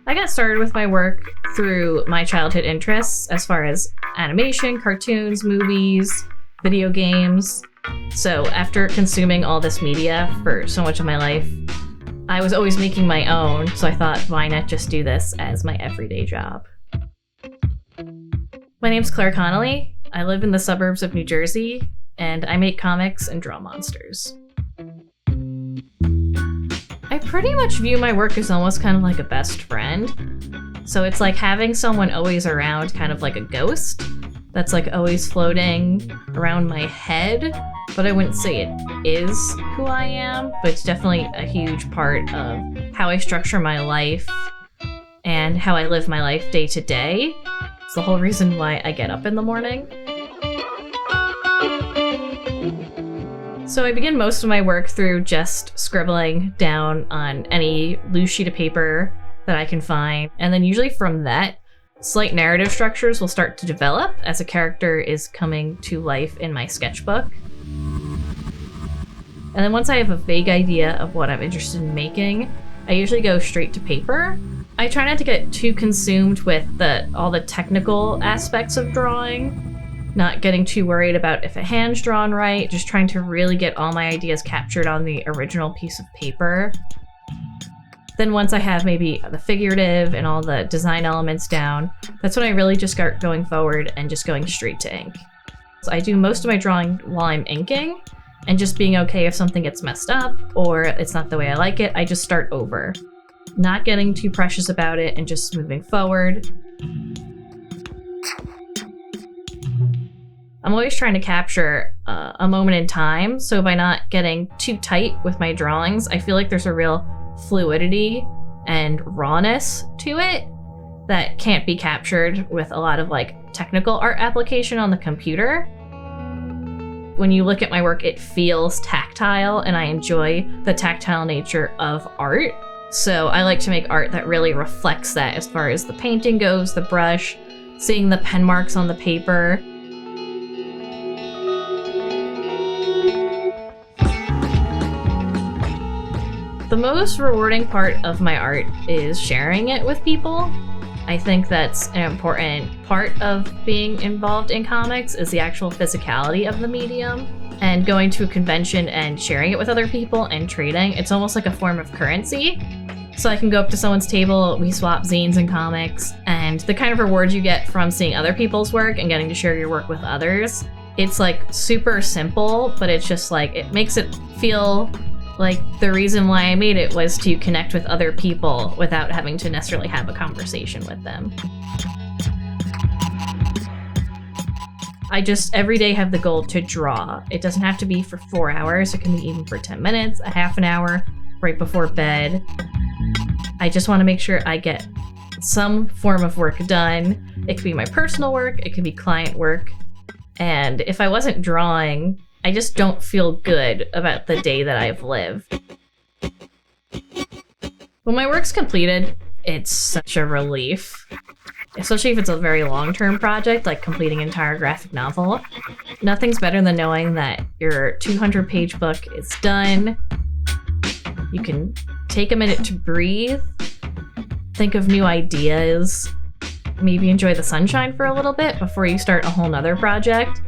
I got started with my work through my childhood interests as far as animation, cartoons, movies, video games. So after consuming all this media for so much of my life, I was always making my own, so I thought, why not just do this as my everyday job? My name's Claire Connelly. I live in the suburbs of New Jersey, and I make comics and draw monsters. I pretty much view my work as almost kind of like a best friend. So it's like having someone always around, kind of like a ghost that's like always floating around my head. But I wouldn't say it is who I am, but it's definitely a huge part of how I structure my life and how I live my life day to day. It's the whole reason why I get up in the morning. So I begin most of my work through just scribbling down on any loose sheet of paper that I can find. And then usually from that, slight narrative structures will start to develop as a character is coming to life in my sketchbook. And then once I have a vague idea of what I'm interested in making, I usually go straight to paper. I try not to get too consumed with all the technical aspects of drawing. Not getting too worried about if a hand's drawn right, just trying to really get all my ideas captured on the original piece of paper. Then once I have maybe the figurative and all the design elements down, that's when I really just start going forward and just going straight to ink. So I do most of my drawing while I'm inking, and just being okay if something gets messed up or it's not the way I like it, I just start over. Not getting too precious about it and just moving forward. I'm always trying to capture a moment in time, so by not getting too tight with my drawings, I feel like there's a real fluidity and rawness to it that can't be captured with a lot of like technical art application on the computer. When you look at my work, it feels tactile, and I enjoy the tactile nature of art. So I like to make art that really reflects that as far as the painting goes, the brush, seeing the pen marks on the paper. The most rewarding part of my art is sharing it with people. I think that's an important part of being involved in comics is the actual physicality of the medium. And going to a convention and sharing it with other people and trading, it's almost like a form of currency. So I can go up to someone's table, we swap zines and comics, and the kind of reward you get from seeing other people's work and getting to share your work with others, it's like super simple, but it's just like, it makes it feel like the reason why I made it was to connect with other people without having to necessarily have a conversation with them. I just every day have the goal to draw. It doesn't have to be for 4 hours. It can be even for 10 minutes, a half an hour, right before bed. I just want to make sure I get some form of work done. It could be my personal work, it could be client work. And if I wasn't drawing, I just don't feel good about the day that I've lived. When my work's completed, it's such a relief. Especially if it's a very long-term project, like completing an entire graphic novel. Nothing's better than knowing that your 200-page book is done. You can take a minute to breathe, think of new ideas, maybe enjoy the sunshine for a little bit before you start a whole nother project.